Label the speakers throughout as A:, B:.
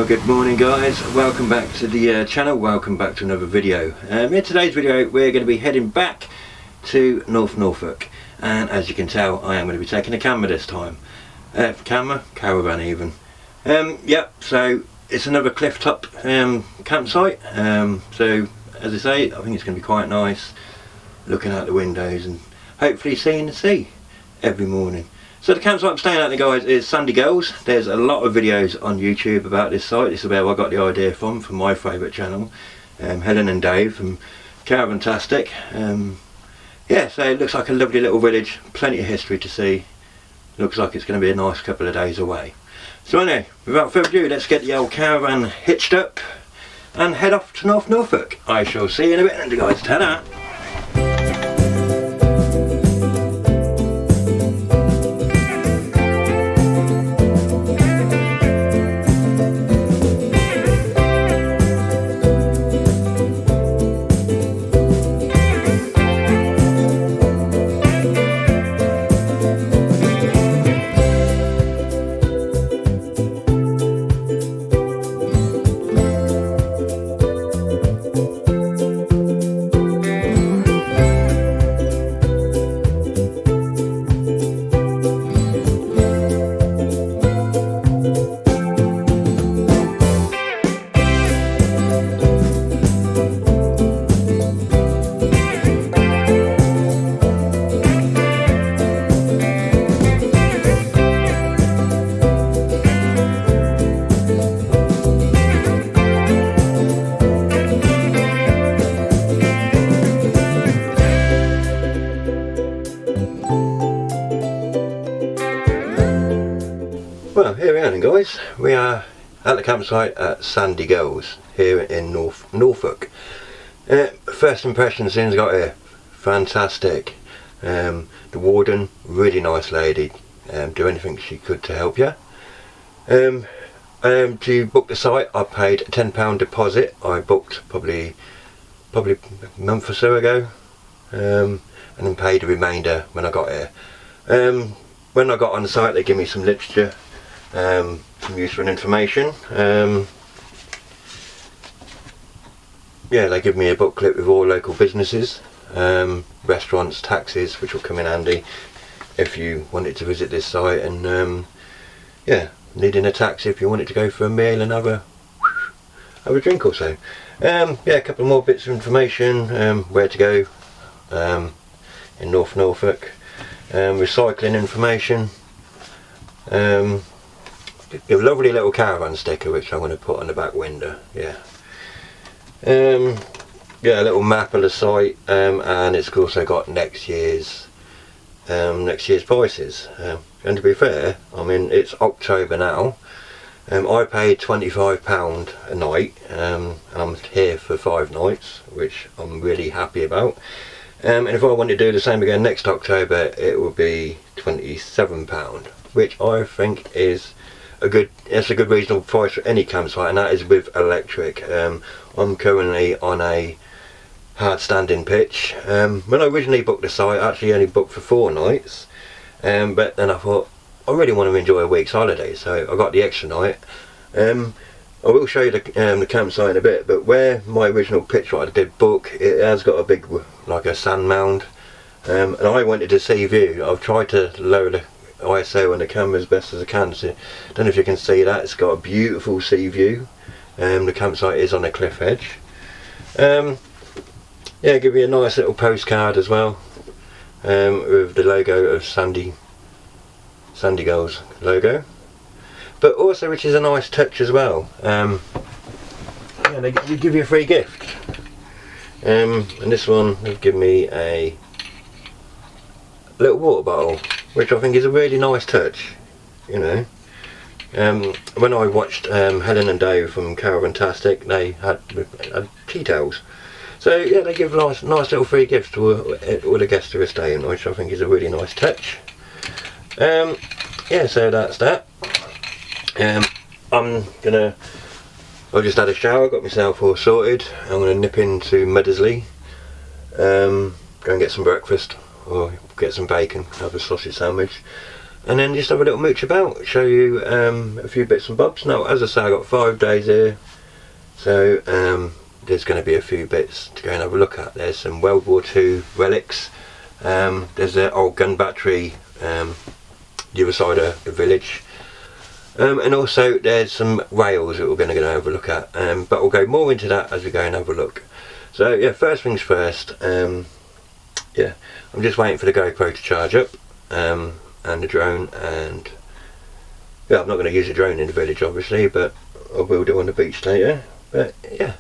A: Well, good morning guys, welcome back to the channel, welcome back to another video. In today's video we're going to be heading back to Norfolk, and as you can tell I am going to be taking a camera this time. Caravan even. Yep, so it's another cliff top campsite, so as I say, I think it's going to be quite nice looking out the windows and hopefully seeing the sea every morning. So the campsite I'm staying at there guys is Sandy Gulls. There's a lot of videos on YouTube about this site. This is where I got the idea from my favourite channel, Helen and Dave from Caravantastic. Yeah, so it looks like a lovely little village, plenty of history to see. Looks like it's going to be a nice couple of days away. So anyway, without further ado, let's get the old caravan hitched up and head off to Norfolk. I shall see you in a bit then guys, ta-da! Well, here we are then guys, we are at the campsite at Sandy Gulls here in Norfolk. First impression as soon as I got here, fantastic. The warden, really nice lady, do anything she could to help you. To book the site I paid a £10 deposit. I booked probably a month or so ago, and then paid the remainder when I got here. When I got on the site they give me some literature, some useful information. Yeah, they give me a booklet with all local businesses, restaurants, taxis, which will come in handy if you wanted to visit this site, and yeah, needing a taxi if you wanted to go for a meal and have a drink or so. Yeah, a couple more bits of information, where to go in Norfolk, recycling information, a lovely little caravan sticker which I'm going to put on the back window. Yeah, yeah, a little map of the site, and it's also got next year's prices. And to be fair, I mean it's October now. I paid £25 a night, and I'm here for 5 nights, which I'm really happy about. And if I want to do the same again next October, it will be £27, which I think is a good reasonable price for any campsite, and that is with electric. I'm currently on a hard standing pitch. When I originally booked the site I actually only booked for 4 nights, but then I thought I really want to enjoy a week's holiday, so I got the extra night. I will show you the campsite in a bit, but where my original pitch I did book, it has got a big, like a sand mound, and I wanted to see view. I've tried to lower the ISO on the camera as best as I can, so I don't know if you can see that. It's got a beautiful sea view. The campsite is on a cliff edge. Yeah, give you a nice little postcard as well, with the logo of Sandy Gulls logo, but also, which is a nice touch as well, yeah, they give you a free gift, and this one they give me a little water bottle, which I think is a really nice touch, you know. When I watched Helen and Dave from Caravantastic, they had tea towels. So yeah, they give nice little free gifts to all the guests who are staying, which I think is a really nice touch. Yeah, so that's that. I just had a shower, got myself all sorted. I'm gonna nip into Muddersley, go and get some breakfast, or get some bacon, have a sausage sandwich, and then just have a little mooch about, show you a few bits and bobs. Now, as I say, I got 5 days here, so there's going to be a few bits to go and have a look at. There's some World War II relics. There's an old gun battery the other side of the village, and also there's some rails that we're going to go and have a look at, but we'll go more into that as we go and have a look. So yeah, first things first, yeah, I'm just waiting for the GoPro to charge up, and the drone, and yeah, I'm not going to use a drone in the village obviously, but I will do on the beach later. But yeah,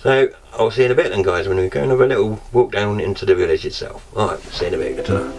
A: so I'll see you in a bit then, guys, when we go and have a little walk down into the village itself. Alright, see you in a bit. Ta-da.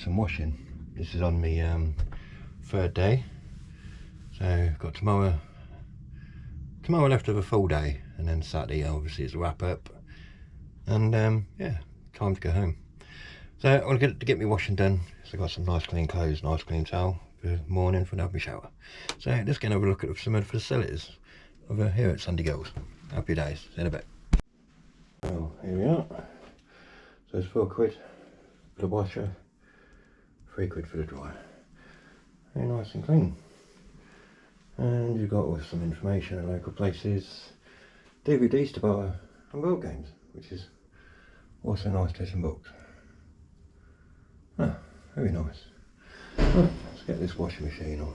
A: Some washing. This is on the 3rd day, so I've got tomorrow left of a full day, and then Saturday obviously is a wrap up, and yeah, time to go home. So I want to get my washing done, so I've got some nice clean clothes, nice clean towel for the morning for an have my shower. So let's go and have a look at some of the facilities over here at Sunday Gulls. Happy days, see you in a bit. Well, here we are. So it's £4 for the washer, £3 for the dryer. Very nice and clean. And you've got some information at local places, DVDs to buy, and board games, which is also nice to have some books. Ah, very nice. Right, let's get this washing machine on.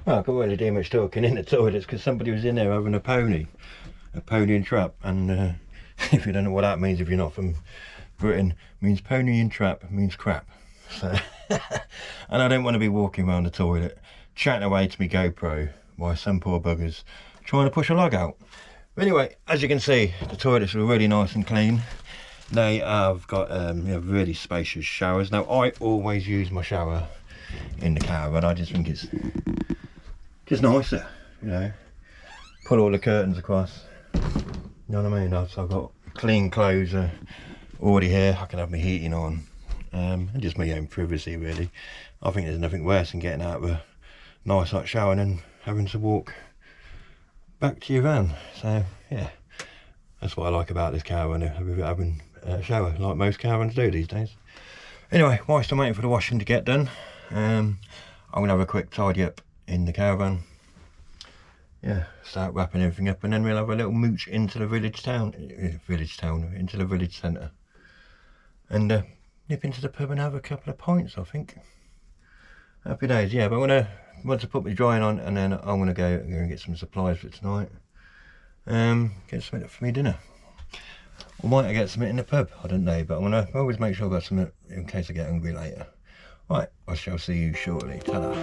A: Well, I can't really do much talking in the toilets because somebody was in there having a pony and trap, and if you don't know what that means, if you're not from Britain, means pony and trap means crap. So, and I don't want to be walking around the toilet chatting away to my GoPro while some poor buggers trying to push a log out. But anyway, as you can see, the toilets are really nice and clean. They have got really spacious showers. Now, I always use my shower in the caravan. I just think it's just nicer, you know. Pull all the curtains across, you know what I mean? So I've got clean clothes already here. I can have my heating on, and just my own privacy really. I think there's nothing worse than getting out of a nice hot shower and then having to walk back to your van. So yeah, that's what I like about this caravan, having a shower like most caravans do these days. Anyway, whilst I'm waiting for the washing to get done, I'm gonna have a quick tidy up in the caravan. Yeah, start wrapping everything up, and then we'll have a little mooch into the into the village centre, and nip into the pub and have a couple of pints, I think. Happy days. Yeah, but once I put my drying on, and then I'm gonna go and get some supplies for tonight, get something for me dinner. Or might I get something in the pub, I don't know, but I'm gonna always make sure I've got something in case I get hungry later. Right, I shall see you shortly. Ta-da.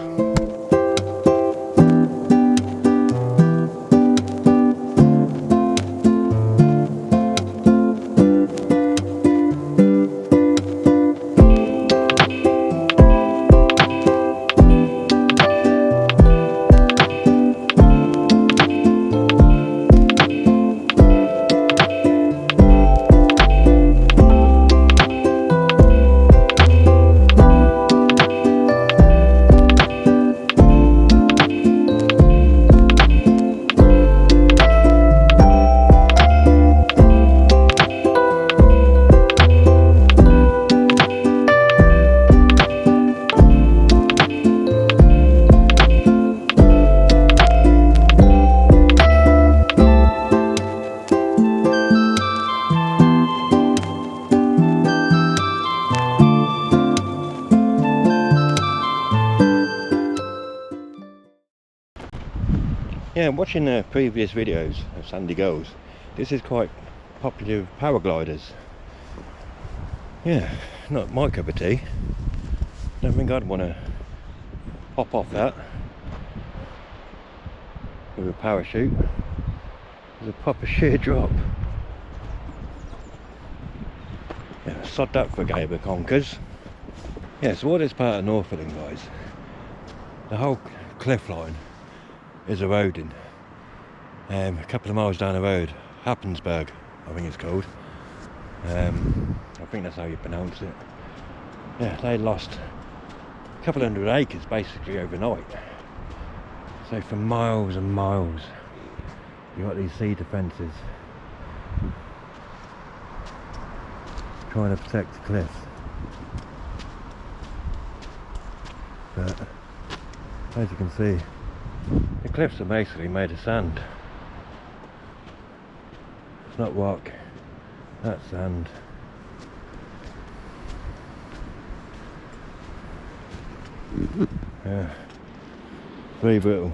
A: Yeah, watching the previous videos of sandy gulls, this is quite popular with paragliders. Yeah, not my cup of tea. Don't think I'd want to hop off that with a parachute. There's a proper sheer drop. Yeah, sod that for Gaber Conkers. Yeah, so what is part of Norfolk, guys? The whole cliff line is eroding. A couple of miles down the road, Happensburg, I think it's called. I think that's how you pronounce it. Yeah, they lost a couple hundred acres basically overnight. So for miles and miles, you've got these cedar fences trying to protect the cliffs. But as you can see, the cliffs are basically made of sand. It's not rock, that's sand. Yeah, very brittle.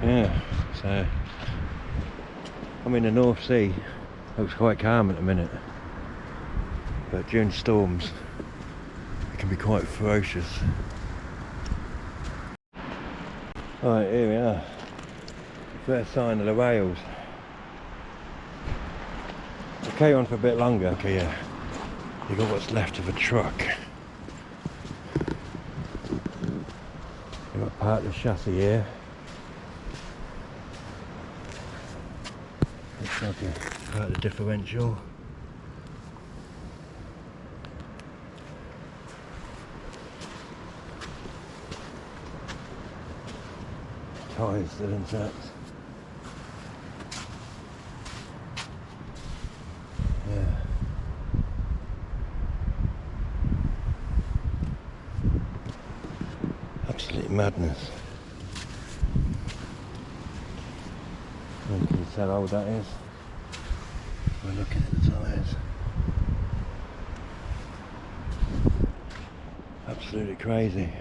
A: Yeah, so I'm in the North Sea. Looks quite calm at the minute, but during storms it can be quite ferocious. Right, here we are. First sign of the whales. We'll carry on for a bit longer. Okay, yeah. You got what's left of a truck. You've got part of the chassis here. Looks like a part of the differential. Tyres still intact. Yeah. Absolute madness. You can tell how old that is. We're looking at the tyres. Absolutely crazy.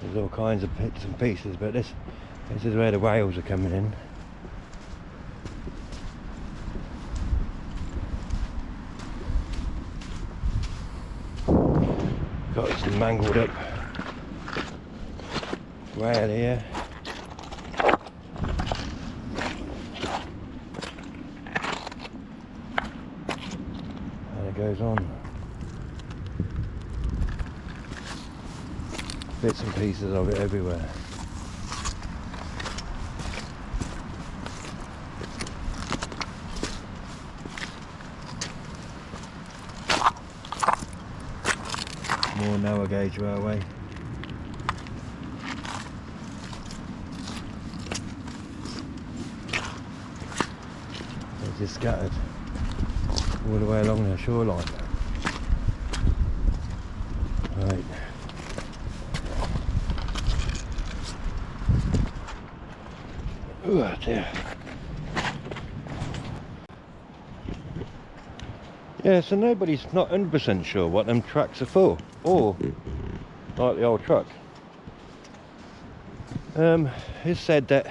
A: There's all kinds of bits and pieces, but this is where the whales are coming in. Got some mangled up whale here. And it goes on. Bits and pieces of it everywhere. More narrow gauge railway. They're just scattered all the way along the shoreline. Right. Oh dear. Yeah, so nobody's not 100% sure what them tracks are for, or like the old truck. It's said that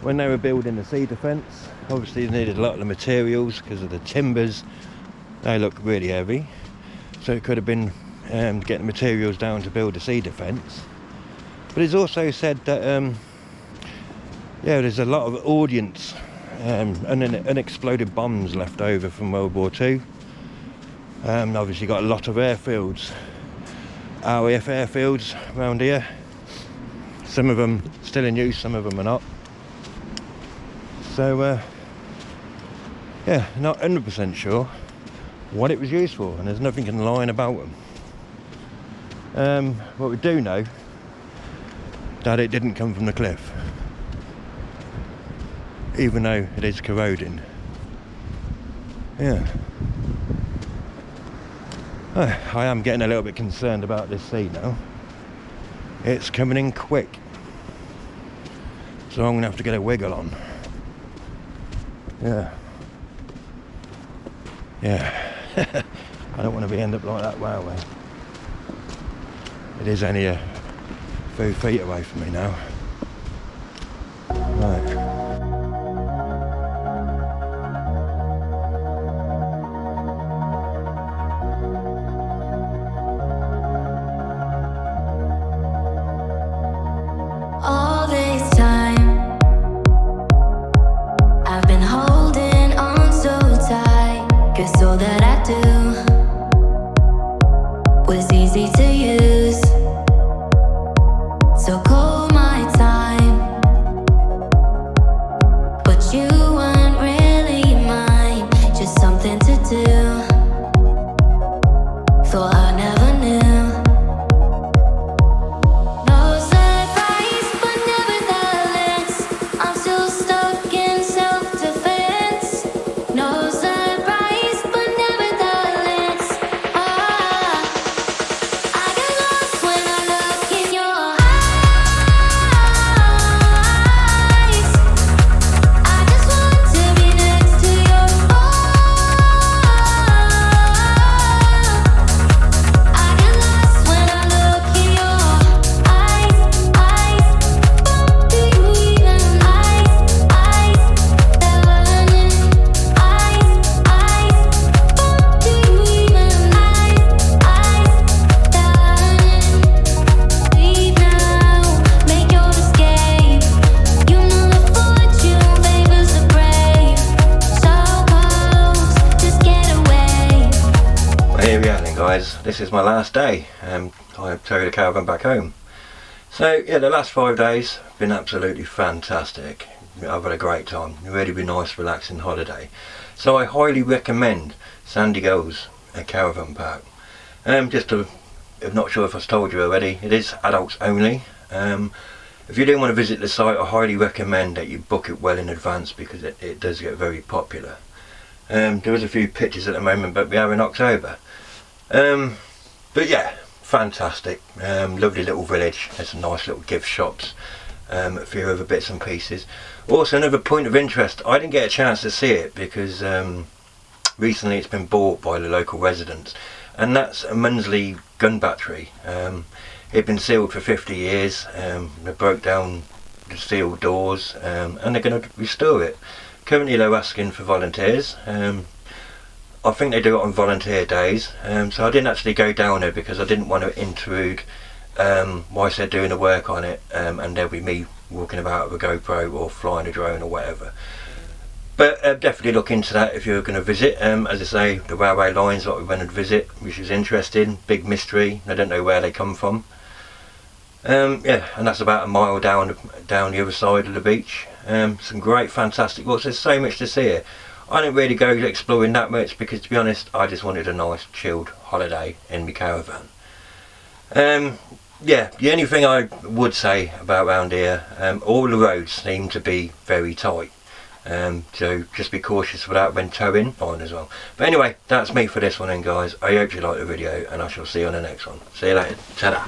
A: when they were building the cedar fence, obviously they needed a lot of the materials because of the timbers. They look really heavy, so it could have been getting materials down to build a cedar fence. But it's also said that yeah, there's a lot of ordnance and unexploded bombs left over from World War II. Obviously got a lot of airfields, RAF airfields around here. Some of them still in use, some of them are not. So yeah, not 100% sure what it was used for, and there's nothing in line about them. What we do know, that it didn't come from the cliff, even though it is corroding. Yeah. I am getting a little bit concerned about this sea now. It's coming in quick, so I'm going to have to get a wiggle on. Yeah. Yeah. I don't want to end up like that railway. It is only a few feet away from me now. Right.
B: All this time I've been holding on so tight, 'cause all that I do was easy to use. So call my time, but you weren't really mine, just something to do. Thought I never knew.
A: Here we are then, guys. This is my last day. I towed the caravan back home. So yeah, the last 5 days have been absolutely fantastic. I've had a great time. Really been nice, relaxing holiday. So I highly recommend Sandy Gulls, a caravan park. I'm not sure if I've told you already, it is adults only. If you do want to visit the site, I highly recommend that you book it well in advance, because it does get very popular. There is a few pictures at the moment, but we are in October. But yeah, fantastic. Lovely little village. There's some nice little gift shops, a few other bits and pieces. Also, another point of interest, I didn't get a chance to see it because recently it's been bought by the local residents, and that's a Munsley gun battery. It had been sealed for 50 years. They broke down the steel doors, and they're going to restore it. Currently they're asking for volunteers. I think they do it on volunteer days, so I didn't actually go down there because I didn't want to intrude whilst they're doing the work on it, and there'll be me walking about with a GoPro or flying a drone or whatever. But definitely look into that if you're going to visit. As I say, the railway lines that we went and visit, which is interesting, big mystery. I don't know where they come from. Yeah, and that's about a mile down the other side of the beach. Some great, fantastic walks. There's so much to see here. I didn't really go exploring that much because, to be honest, I just wanted a nice chilled holiday in my caravan. Yeah, the only thing I would say about around here, all the roads seem to be very tight, so just be cautious for that when towing, fine as well. But anyway, that's me for this one then, guys. I hope you liked the video, and I shall see you on the next one. See you later. Ta-da.